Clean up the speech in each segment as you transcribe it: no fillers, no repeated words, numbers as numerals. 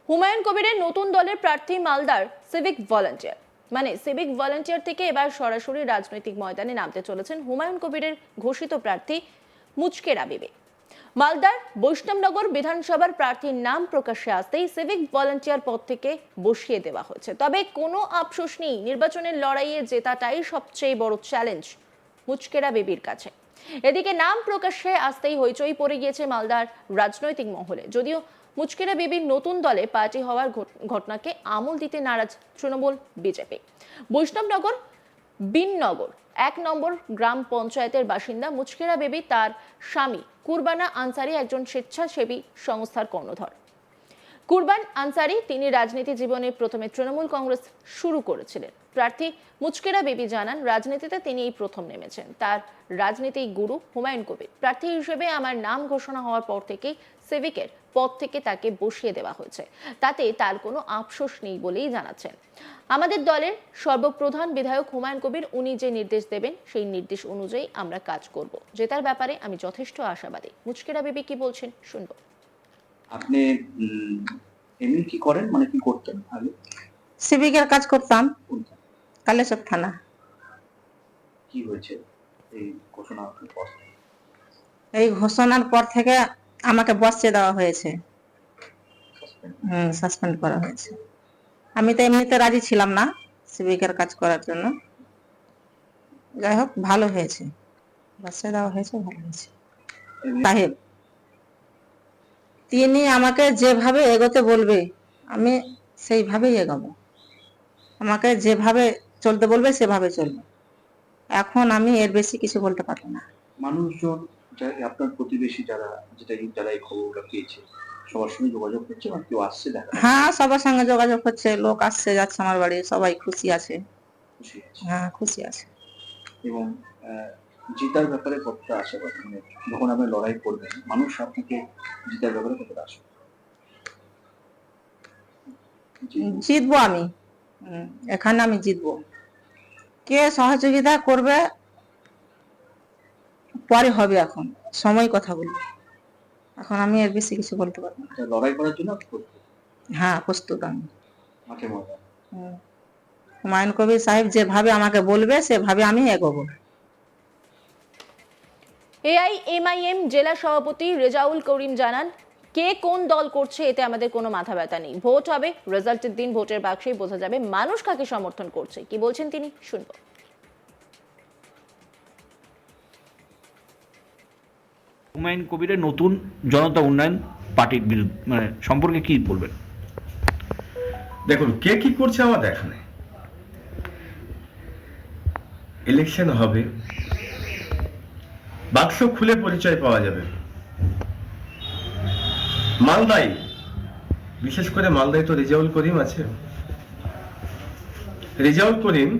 হুমায়ুন কবিরের নতুন দলের প্রার্থী মালদার সিভিক ভলান্টিয়ার। মানে সিভিক ভলান্টিয়ার থেকে এবার সরাসরি রাজনৈতিক ময়দানে নামতে চলেছেন হুমায়ুন কবিরের ঘোষিত প্রার্থী মুচকেরা বিবি। মালদার বৈষ্ণবনগর বিধানসভার প্রার্থীর নাম প্রকাশ্যে আসতেই সিভিক ভলান্টিয়ার পদ থেকে বসিয়ে দেওয়া হয়েছে। তবে কোনো আফসোস নেই, নির্বাচনের লড়াইয়ে জেতাটাই সবচেয়ে বড় চ্যালেঞ্জ মুচকেরা বিবির কাছে। এদিকে নাম প্রকাশ্যে আসতেই হইচই পড়ে গিয়েছে মালদার রাজনৈতিক মহলে। যদিও মুচকেরা বিবির নতুন দলে পার্টি হওয়ার ঘটনাকে আমল দিতে নারাজ তৃণমূল বিজেপি। বৈষ্ণবনগর বিননগর 1 নম্বর গ্রাম পঞ্চায়েতের বাসিন্দা মুচকেরা বিবি তার স্বামী কুরবানা আনসারি একজন স্বেচ্ছাসেবী সংস্থার কর্ণধর। কুরবান আনসারি তিনি রাজনীতি জীবনে প্রথমে তৃণমূল কংগ্রেস শুরু করেছিলেন। প্রার্থী মুচকেরা বিবি জানান, রাজনীতিতে তিনি এই প্রথম নেমেছেন। তার রাজনীতিক গুরু হুমায়ুন কবির। প্রার্থী হিসেবে আমার নাম ঘোষণা হওয়ার পর থেকেই সিভিকের পদ থেকে তাকে বসিয়ে দেওয়া হয়েছে। তাতে তার কোনো আফসোস নেই বলেই জানাচ্ছেন। আমাদের দলের সর্বপ্রধান বিধায়ক হুমায়ুন কবির, উনি যে নির্দেশ দেবেন সেই নির্দেশ অনুযায়ী আমরা কাজ করব। জেতার ব্যাপারে আমি যথেষ্ট আশাবাদী। মুচকেরা বিবি কি বলছেন শুনবো। আপনি এমনি কি করেন, মানে কি করতেন আগে? সিভিকের কাজ করতাম কালেচক থানা। কি হয়েছে এই ঘোষণার পর? এই ঘোষণার পর থেকে আমাকে বসিয়ে দেওয়া হয়েছে, সাসপেন্ড করা হয়েছে। আমি তো এমনিতে রাজি ছিলাম না সিভিকের কাজ করার জন্য। যাই হোক, ভালো হয়েছে, বসিয়ে দেওয়া হয়েছে, ভালো হয়েছে। সাহেব তিনি আমাকে যেভাবে এগোতে বলবে আমি সেইভাবেই এগোবো। আমাকে যেভাবে চলতে বলবে সেভাবে চলবে। এখন আমি এর বেশি কিছু বলতে পারবো না। মানুষজন আপনার প্রতিবেশী যারা এই খবরটা পেয়েছে সবার সঙ্গে যোগাযোগ করছে, বা কেউ আসছে দেখা? হ্যাঁ, সবার সঙ্গে যোগাযোগ হচ্ছে, লোক আসছে যাচ্ছে আমার বাড়ি, সবাই খুশি আছে। খুশি আছে? হ্যাঁ, খুশি আছে। এবং জেতার ব্যাপারে কতটা আশাবাদী, মানে যখন আপনি লড়াই করবেন মানুষ আপনাকে জেতার ব্যাপারে কতটা আশা? জিতবো আমি, এখানে আমি জিতবো। কে সহযোগিতা করবে পরে হবে, এখন সময় কথা বলবো। এখন আমি এর বেশি কিছু বলতে পারবো না। লড়াই করার জন্য হ্যাঁ, প্রস্তুত আমি। মাঠে ময়দান হুমায়ুন কবির সাহেব যেভাবে আমাকে বলবে সেভাবে আমি এগোবো। এআইএমআইএম জেলা সভাপতি রেজাউল করিম জানান, কে কোন দল করছে এতে আমাদের কোনো মাথা ব্যথা নেই। ভোট হবে, রেজাল্টের দিন ভোটের বাক্সেই বোঝা যাবে মানুষ কাকে সমর্থন করছে। কি বলছেন তিনি শুনবো। হুমায়ুন কবিরের নতুন জনতা উন্নয়ন পার্টির বিরুদ্ধে মানে সম্পর্কে কি বলবেন? দেখুন, কে কি করছে আমার দেখা নেই। ইলেকশন হবে, বাক্স খুলে পরিচয় পাওয়া যাবে। মালদায়, বিশেষ করে মালদায় তো রেজাউল করিম আছে। রেজাউল করিম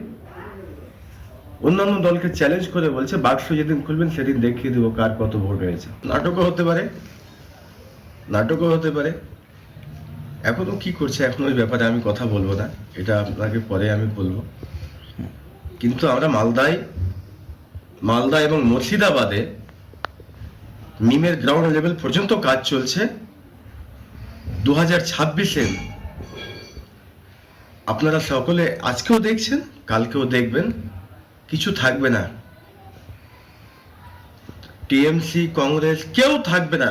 অন্যান্য দলকে চ্যালেঞ্জ করে বলছে, বাক্স যেদিন খুলবেন সেদিন দেখিয়ে দেবো কার কত ভোট হয়েছে। নাটকও হতে পারে, নাটকও হতে পারে। এখনো কি করছে এখন ওই ব্যাপারে আমি কথা বলবো না, এটা আপনাকে পরে আমি বলবো। কিন্তু আমরা মালদা এবং মুর্শিদাবাদে মিমের গ্রাউন্ড লেভেল পর্যন্ত কাজ চলছে। 2026-এ আপনারা সকলে আজকেও দেখছেন, কালকেও দেখবেন, কিছু থাকবে না। টিএমসি, কংগ্রেস কেউ থাকবে না,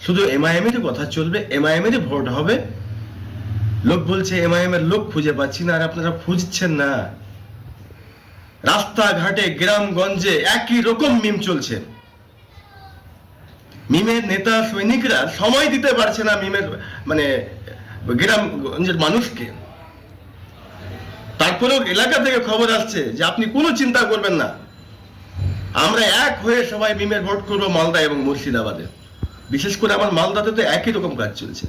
শুধু এমআইএম এর কথা চলবে, এমআইএম এর ভোট হবে। লোক বলছে এমআইএম এর লোক খুঁজে পাচ্ছি না, আর আপনারা খুঁজছেন না। রাস্তাঘাটে গ্রামগঞ্জে একই রকম মিম চলছে। মিমের নেতা সৈনিকরা সময় দিতে পারছে না মিমের মানে গ্রামগঞ্জের মানুষকে। তারপরেও এলাকা থেকে খবর আসছে যে আপনি কোনো চিন্তা করবেন না, আমরা এক হয়ে সবাই মিমের ভোট করবো মালদা এবং মুর্শিদাবাদে। বিশেষ করে আমার মালদাতে তো একই রকম কাজ চলছে।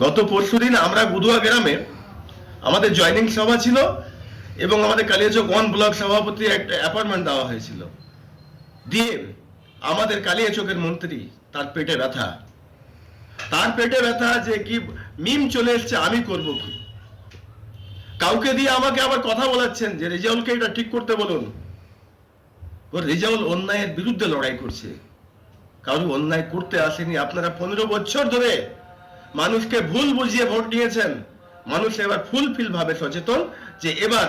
গত পরশুদিন আমরা গুদুয়া গ্রামে আমাদের জয়নিং সভা ছিল এবং আমাদের কালিয়াচক 1 ব্লক সভাপতি একটা অ্যাপয়েন্টমেন্ট দেওয়া হয়েছিল। দিয়ে আমাদের কালিয়াচকের মন্ত্রী, তার পেটে ব্যথা যে কি মিম চলে এসছে, আমি করব কি। কাউকে দিয়ে আমাকে আবার কথা বলাচ্ছেন যে রেজাউলকে এটা ঠিক করতে বলুন। ও রেজাউল অন্যায়ের বিরুদ্ধে লড়াই করছে, কারো অন্যায় করতে আসেনি। আপনারা 15 বছর ধরে মানুষকে ভুল বুঝিয়ে ভোট দিয়েছেন। মানুষ এবার ফুলফিল ভাবে সচেতন যে এবার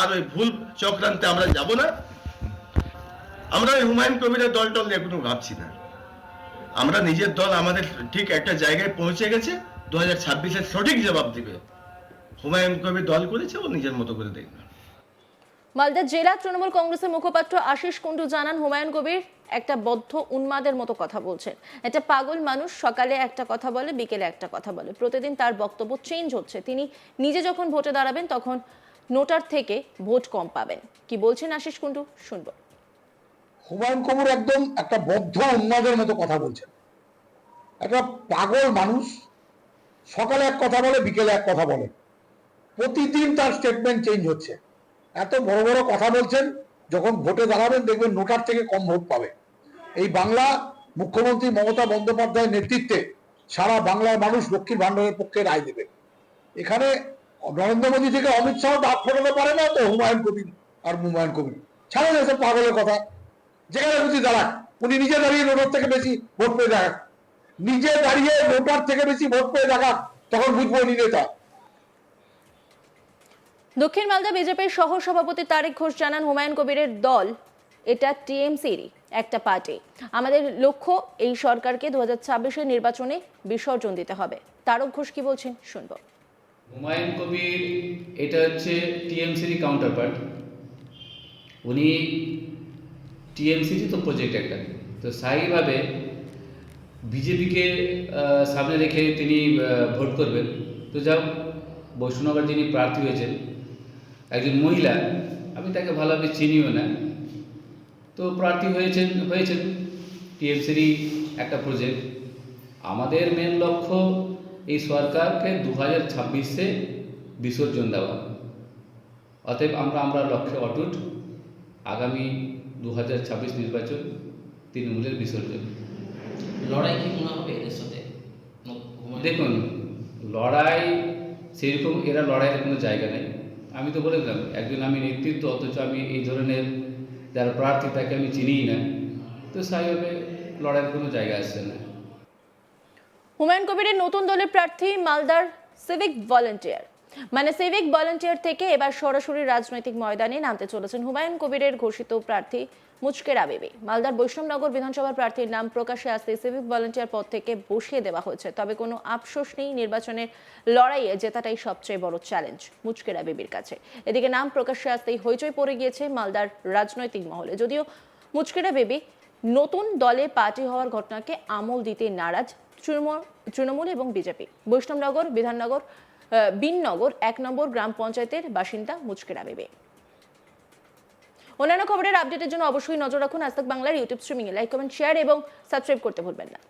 আর ওই ভুল চক্রান্তে আমরা যাব না। আমরা ওই হুমায়ুন কবিরের দল নিয়ে কোনো ভাবছি না। আমরা নিজের দল আমাদের ঠিক একটা জায়গায় পৌঁছে গেছে, 2026-এর সঠিক জবাব দিবে। হুমায়ুন কবির দল করেছে, ও নিজের মতো করে দেখবে। মালদা জেলা তৃণমূল কংগ্রেসের মুখপাত্র আশিস কুন্ডু জানান, হুমায়ুন কবির একটা বদ্ধ উন্মাদের মতো কথা বলছেন। একটা পাগল মানুষ, সকালে একটা কথা বলে, বিকেলে একটা কথা বলে, প্রতিদিন তার বক্তব্য চেঞ্জ হচ্ছে। তিনি নিজে যখন ভোটে দাঁড়াবেন তখন নোটার থেকে ভোট কম পাবেন। কি বলছেন আশিস কুন্ডু, শুনবো। হুমায়ুন কবির একদম একটা বদ্ধ উন্মাদের মতো কথা বলছেন। একটা পাগল মানুষ, সকালে এক কথা বলে, বিকেলে এক কথা বলে, প্রতিদিন তার স্টেটমেন্ট চেঞ্জ হচ্ছে। এত বড় বড় কথা বলছেন, যখন ভোটে দাঁড়াবেন দেখবেন নোটার থেকে কম ভোট পাবে। এই বাংলা মুখ্যমন্ত্রী মমতা বন্দ্যোপাধ্যায়ের নেতৃত্বে সারা বাংলার মানুষ লক্ষ্মীর ভান্ডারের পক্ষে রায় দেবে। এখানে নরেন্দ্র মোদী থেকে অমিত শাহ ডাক ফোটাতে পারে না, তো হুমায়ুন কবির ছাড়েন এসব পাগলের কথা। যেখানে বুঝি দাঁড়াক, উনি নিজে দাঁড়িয়ে নোটার থেকে বেশি ভোট পেয়ে দেখাক, নিজে দাঁড়িয়ে নোটার থেকে বেশি ভোট পেয়ে দেখাক, তখন বুঝবো উনি নেতা। দক্ষিণ মালদা বিজেপির সহ সভাপতি তারেক ঘোষ জানান, হুমায়ুন কবিরের দল এটা টিএমসিরই একটা পার্টি। আমাদের লক্ষ্য এই সরকারকে 2026-এর নির্বাচনে বিসর্জন দিতে হবে। তারক ঘোষ কি বলছেন, শুনবো। হুমায়ুন কবির এটা হচ্ছে টিএমসির কাউন্টার পার্ট। উনি টিএমসিরই তো প্রজেক্ট একটা, তো স্থায়ীভাবে বিজেপিকে সামনে রেখে তিনি ভোট করবেন। তো যাও, বৈষ্ণবের যিনি প্রার্থী হয়েছেন একজন মহিলা, আমি তাকে ভালোভাবে চিনিও না, তো প্রার্থী হয়েছেন টিএমসিরই একটা প্রজেক্ট। আমাদের মেন লক্ষ্য এই সরকারকে 2026-এ বিসর্জন দেওয়া। অতএব আমরা লক্ষ্যে অটুট। আগামী 2026 নির্বাচন তৃণমূলের বিসর্জন। লড়াই কি মনে হবে এদের সাথে? দেখুন, লড়াই সেরকম এরা লড়াইয়ের কোনো জায়গা নেই। আমি তো বলে দিলাম, একজন আমি নেতৃত্ব, অথচ আমি এই ধরনের যারা প্রার্থী তাকে আমি চিনিই না, তো স্বাভাবিকভাবে লড়াইয়ের কোনো জায়গা আসছে না। হুমায়ুন কবিরের নতুন দলের প্রার্থী মালদার সিভিক ভলান্টিয়ার, মানে সিভিক ভলান্টিয়ার থেকে এবার সরাসরি রাজনৈতিক ময়দানে নামতে চলেছেন হুমায়ুন কবিরের ঘোষিত প্রার্থী মুচকেরা বিবি। মালদার বৈষ্ণবনগর বিধানসভার প্রার্থীর নাম প্রকাশ্যে আসতে সিভিক ভলান্টিয়ার পদ থেকে বসিয়ে দেওয়া হয়েছে। তবে কোনো আফসোস নেই, নির্বাচনের লড়াইয়ে জেতাটাই সবচেয়ে বড় চ্যালেঞ্জ মুচকেরা বিবির কাছে। এদিকে নাম প্রকাশ্যে আসতেই হইচই পড়ে গিয়েছে মালদার রাজনৈতিক মহলে। যদিও মুচকেরা বিবি নতুন দলে পার্টি হওয়ার ঘটনাকে আমল দিতে নারাজ তৃণমূল এবং বিজেপি। বৈষ্ণবনগর বিননগর 1 নম্বর গ্রাম পঞ্চায়েতের বাসিন্দা মুচকেরা বিবি। অন্যান্য খবরের আপডেটের জন্য অবশ্যই নজর রাখুন আজ তাক বাংলার ইউটিউব স্ট্রিমিংয়ে। লাইক, কমেন্ট, শেয়ার এবং সাবস্ক্রাইব করতে ভুলবেন না।